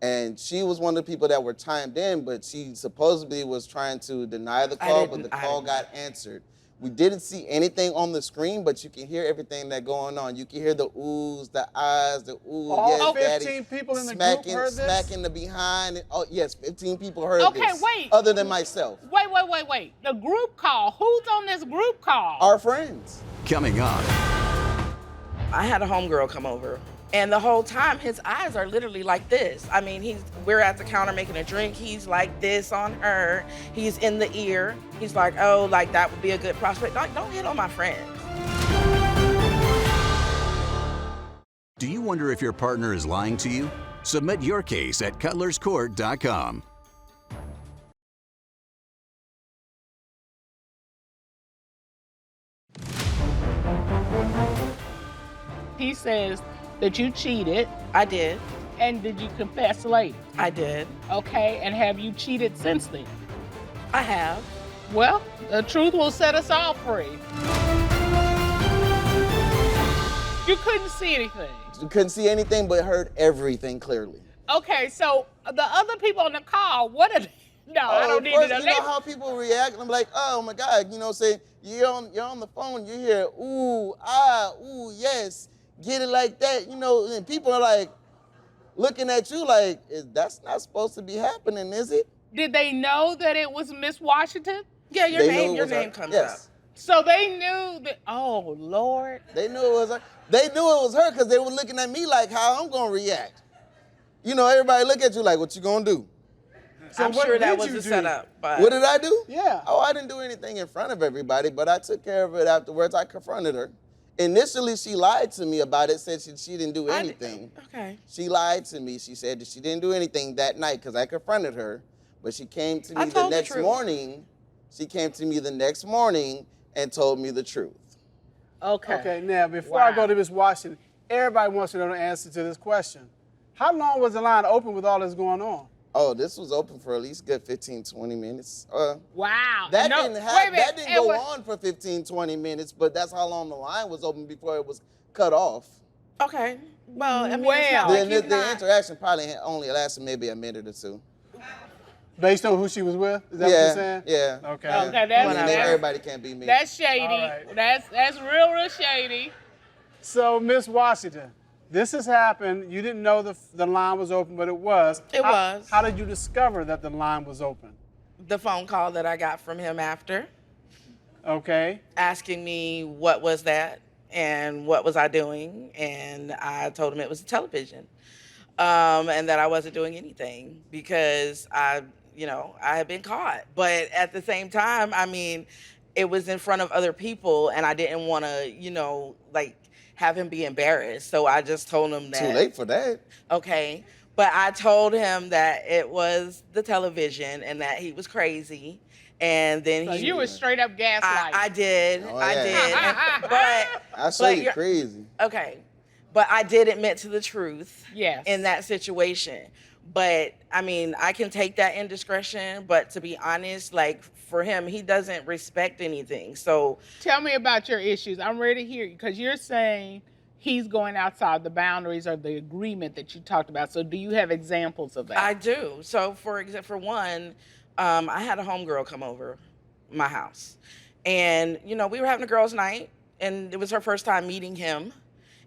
And she was one of the people that were timed in, but she supposedly was trying to deny the call, but the call got answered. We didn't see anything on the screen, but you can hear everything that's going on. You can hear the oohs, the eyes, the ooh, All yes, 15 daddy, people in the smacking, group heard this? smacking the behind. Oh, yes, 15 people heard this. Okay, wait. Other than myself. Wait. The group call. Who's on this group call? Our friends. Coming up. I had a homegirl come over, and the whole time his eyes are literally like this. I mean, we're at the counter making a drink. He's like this on her. He's in the ear. He's like, oh, like that would be a good prospect. Don't hit on my friends. Do you wonder if your partner is lying to you? Submit your case at cutlerscourt.com. He says that you cheated. I did. And did you confess later? I did. Okay, and have you cheated since then? I have. Well, the truth will set us all free. You couldn't see anything. You couldn't see anything, but heard everything clearly. Okay, so the other people on the call, what are they? No, I don't need to know. You know how people react? I'm like, oh my God, you know, say you're on the phone, you hear ooh, ah, ooh, yes, get it like that, you know, and people are like looking at you like, that's not supposed to be happening, is it? Did they know that it was Miss Washington? Yeah, your name comes up. So they knew that, oh Lord. They knew it was her. They knew it was her because they were looking at me like how I'm gonna react. You know, everybody look at you like, what you gonna do? So I'm sure that was a setup. But What did I do? Yeah. Oh, I didn't do anything in front of everybody, but I took care of it afterwards. I confronted her. Initially, she lied to me about it, said she didn't do anything. Okay. She lied to me. She said that she didn't do anything that night because I confronted her. But she came to me the next morning. She came to me the next morning and told me the truth. Okay. Okay, now before I go to Ms. Washington, everybody wants to know the answer to this question. How long was the line open with all this going on? Oh, this was open for at least good 15, 20 minutes. Wow. That didn't go on for 15, 20 minutes, but that's how long the line was open before it was cut off. Okay. Well, I mean, it's not like the interaction probably only lasted maybe a minute or two. Based on who she was with? Is that what you're saying? Yeah. Okay. Everybody can't be me. That's shady. All right. That's real shady. So, Miss Washington, this has happened. You didn't know the line was open, but it was. It was. How did you discover that the line was open? The phone call that I got from him after. Okay. Asking me what was that and what was I doing, and I told him it was a television, and that I wasn't doing anything because I had been caught. But at the same time, I mean, it was in front of other people, and I didn't want to, have him be embarrassed. So I just told him that. Too late for that. Okay. But I told him that it was the television and that he was crazy. And then so you were straight up gaslighting. I did. Oh, I yeah. did. But I say you're crazy. Okay. But I did admit to the truth. Yes. In that situation. But I mean, I can take that indiscretion, but to be honest, like for him, he doesn't respect anything. So tell me about your issues. I'm ready to hear you because you're saying he's going outside the boundaries or the agreement that you talked about. So do you have examples of that? I do. So for one, I had a homegirl come over my house. And, you know, we were having a girls' night, and it was her first time meeting him.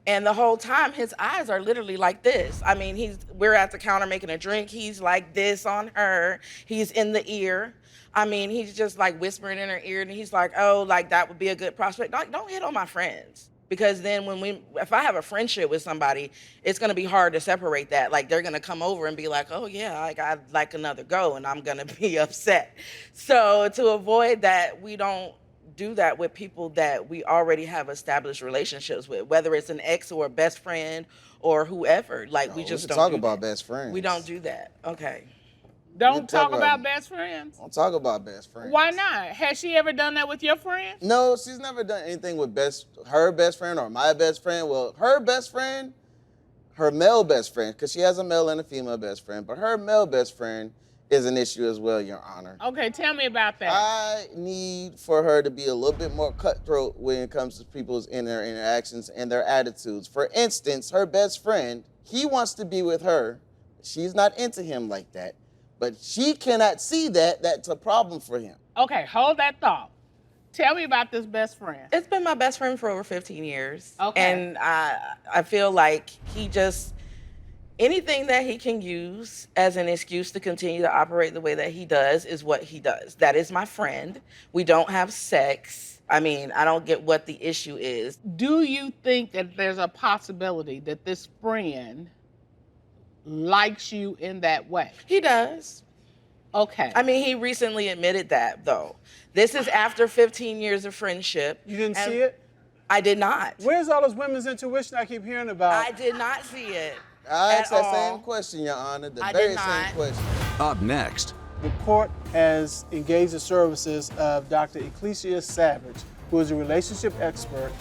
And the whole time, his eyes are literally like this. I mean, we're at the counter making a drink. He's like this on her. He's in the ear. I mean, he's just like whispering in her ear, and he's like, oh, like that would be a good prospect. Don't hit on my friends. Because then if I have a friendship with somebody, it's gonna be hard to separate that. Like they're gonna come over and be like, oh yeah, I'd like another go, and I'm gonna be upset. So to avoid that, we don't do that with people that we already have established relationships with, whether it's an ex or a best friend or whoever. Like No, we just can don't talk do about that. best friends. We don't do that. Okay. Don't talk about best friends? Don't talk about best friends. Why not? Has she ever done that with your friends? No, she's never done anything with her best friend or my best friend. Well, her best friend, her male best friend, because she has a male and a female best friend, but her male best friend is an issue as well, Your Honor. Okay, tell me about that. I need for her to be a little bit more cutthroat when it comes to people's interactions and their attitudes. For instance, her best friend, he wants to be with her. She's not into him like that. But she cannot see that. That's a problem for him. Okay, hold that thought. Tell me about this best friend. It's been my best friend for over 15 years. Okay. And I feel like anything that he can use as an excuse to continue to operate the way that he does is what he does. That is my friend. We don't have sex. I mean, I don't get what the issue is. Do you think that there's a possibility that this friend likes you in that way? He does. Okay. I mean, he recently admitted that, though. This is after 15 years of friendship. You didn't see it? I did not. Where's all this women's intuition I keep hearing about? I did not see it. I asked that all. same question, Your Honor, the I very did same not. question. Up next, The court has engaged the services of Dr. Ecclesia Savage, who is a relationship expert,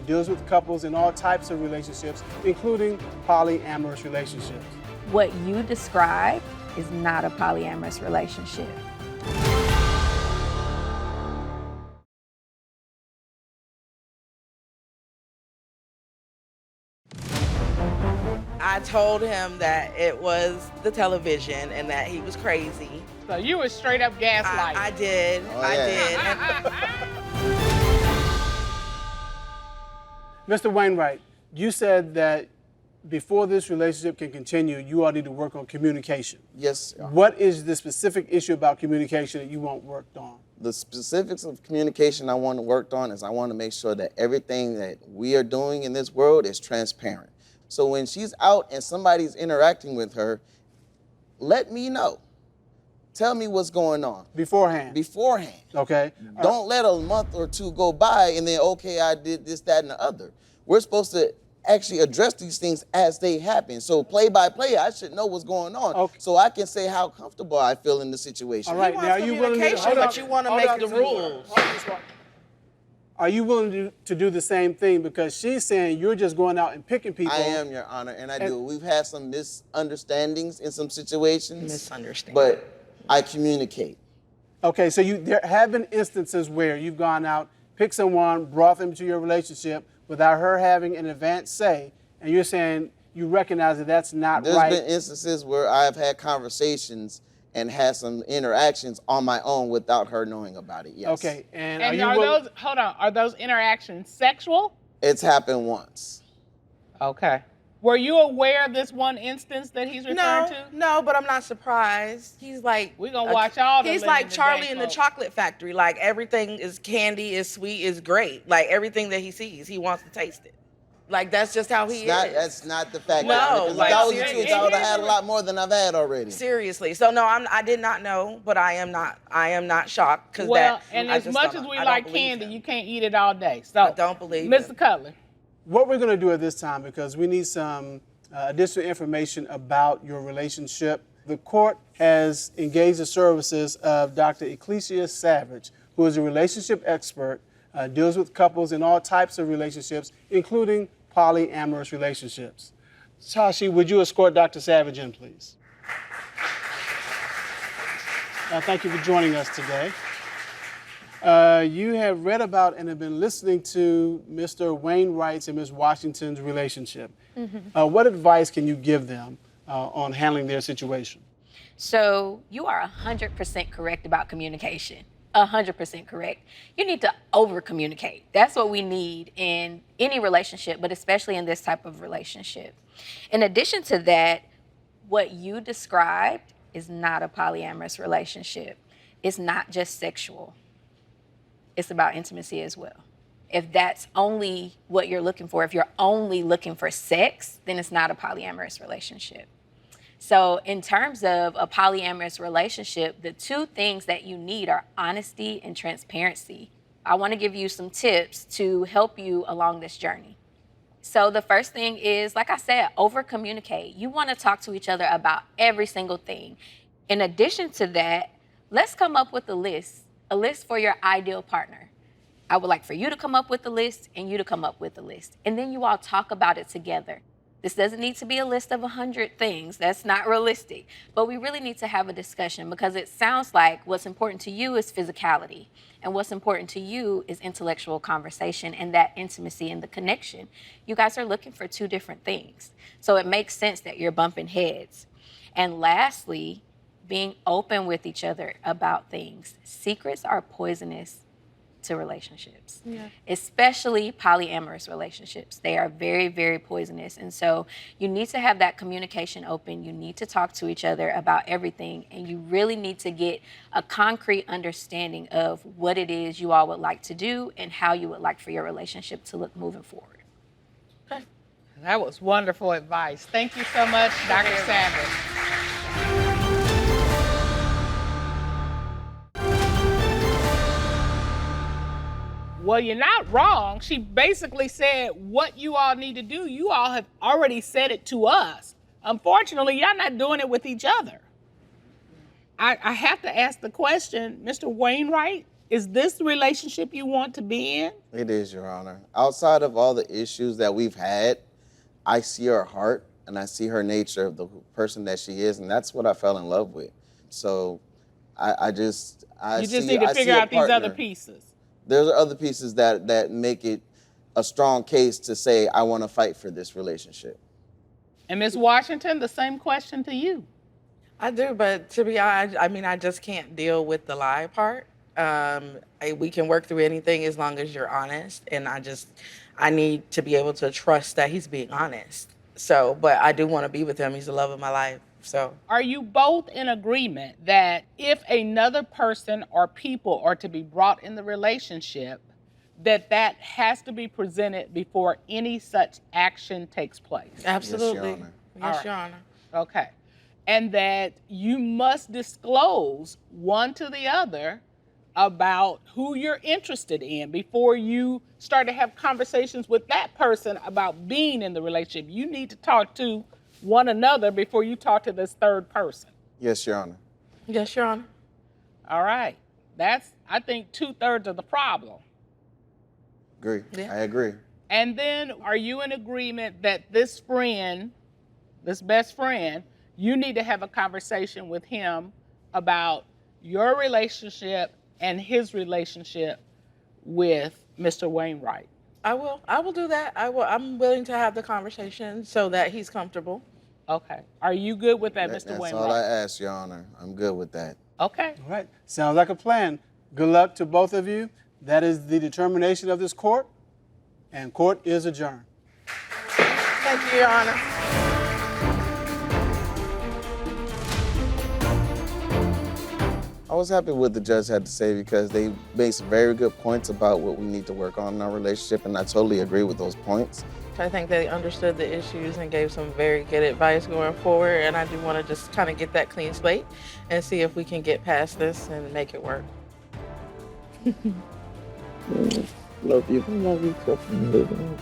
deals with couples in all types of relationships, including polyamorous relationships. What you describe is not a polyamorous relationship. I told him that it was the television and that he was crazy. So you were straight up gaslighting. I did. Oh, I yeah. did. Mr. Wainwright, you said that before this relationship can continue, you all need to work on communication. Yes, Your Honor. What is the specific issue about communication that you want worked on? The specifics of communication I want worked on is I want to make sure that everything that we are doing in this world is transparent. So when she's out and somebody's interacting with her, let me know. Tell me what's going on. Beforehand. Beforehand. Okay. Don't let a month or two go by and then, okay, I did this, that, and the other. We're supposed to actually address these things as they happen. So play by play, I should know what's going on, Okay. so I can say how comfortable I feel in the situation. All right. wants Now, are you willing to? communication, but you want to make the rules. Are you willing to do the same thing? Because she's saying you're just going out and picking people. I am, Your Honor, and I do. We've had some misunderstandings in some situations. Misunderstanding. But I communicate. Okay, so there have been instances where you've gone out, picked someone, brought them to your relationship without her having an advanced say, and you're saying you recognize that that's not There's right. been instances where I've had conversations and had some interactions on my own without her knowing about it, yes. Okay, and And are those interactions sexual? It's happened once. Okay. Were you aware of this one instance that he's referring to? No, but I'm not surprised. He's like We're gonna watch all the He's Living like the Charlie Day in the folks. Chocolate Factory. Like everything is candy, is sweet, is great. Like everything that he sees, he wants to taste it. Like that's just how he is. That's not the fact. No, Your Honor, 'cause like, if that was the seriously. truth, I would have had a lot more than I've had already. Seriously. So no, I did not know, but I am not shocked because Well, that. and I as just much don't- as we I don't like believe candy, him. you can't eat it all day. So I don't believe Mr. him. Cutler. What we're going to do at this time, because we need some additional information about your relationship, the court has engaged the services of Dr. Ecclesia Savage, who is a relationship expert, deals with couples in all types of relationships, including polyamorous relationships. Tashi, would you escort Dr. Savage in, please? Thank you for joining us today. You have read about and have been listening to Mr. Wainwright's and Ms. Washington's relationship. What advice can you give them on handling their situation? So you are 100% correct about communication. 100% correct. You need to over communicate. That's what we need in any relationship, but especially in this type of relationship. In addition to that, what you described is not a polyamorous relationship. It's not just sexual. It's about intimacy as well. If that's only what you're looking for, if you're only looking for sex, then it's not a polyamorous relationship. So in terms of a polyamorous relationship, the two things that you need are honesty and transparency. I want to give you some tips to help you along this journey. So the first thing is, like I said, over communicate. You want to talk to each other about every single thing. In addition to that, let's come up with a list for your ideal partner. I would like for you to come up with a list and you to come up with a list. And then you all talk about it together. This doesn't need to be a list of 100 things. That's not realistic. But we really need to have a discussion because it sounds like what's important to you is physicality. And what's important to you is intellectual conversation and that intimacy and the connection. You guys are looking for two different things. So it makes sense that you're bumping heads. And lastly, being open with each other about things. Secrets are poisonous to relationships, especially polyamorous relationships. They are very, very poisonous. And so you need to have that communication open. You need to talk to each other about everything. And you really need to get a concrete understanding of what it is you all would like to do and how you would like for your relationship to look moving forward. Okay. That was wonderful advice. Thank you so much, Dr. Sanders. Well, you're not wrong. She basically said what you all need to do. You all have already said it to us. Unfortunately, y'all not doing it with each other. I have to ask the question, Mr. Wainwright, is this the relationship you want to be in? It is, Your Honor. Outside of all the issues that we've had, I see her heart and I see her nature of the person that she is, and that's what I fell in love with. So I just need to figure out these other pieces. There's other pieces that make it a strong case to say, I want to fight for this relationship. And Ms. Washington, the same question to you. I do, but to be honest, I just can't deal with the lie part. We can work through anything as long as you're honest, and I need to be able to trust that he's being honest. So, but I do want to be with him. He's the love of my life. So, are you both in agreement that if another person or people are to be brought in the relationship, that has to be presented before any such action takes place? Absolutely. Yes, Your Honor. Yes, Your Honor. Okay. And that you must disclose one to the other about who you're interested in before you start to have conversations with that person about being in the relationship. You need to talk to one another before you talk to this third person. Yes, Your Honor. Yes, Your Honor. All right. That's, I think, 2/3 of the problem. Agree. Yeah. I agree. And then are you in agreement that this friend, this best friend, you need to have a conversation with him about your relationship and his relationship with Mr. Wainwright? I will do that. I'm willing to have the conversation so that he's comfortable. Okay. Are you good with that, Mr. That's Wainwright? all I ask, Your Honor. I'm good with that. Okay. All right. Sounds like a plan. Good luck to both of you. That is the determination of this court, and court is adjourned. Thank you, Your Honor. I was happy with what the judge had to say because they made some very good points about what we need to work on in our relationship, and I totally agree with those points. I think they understood the issues and gave some very good advice going forward, and I do want to just kind of get that clean slate and see if we can get past this and make it work. Love you. Love you too.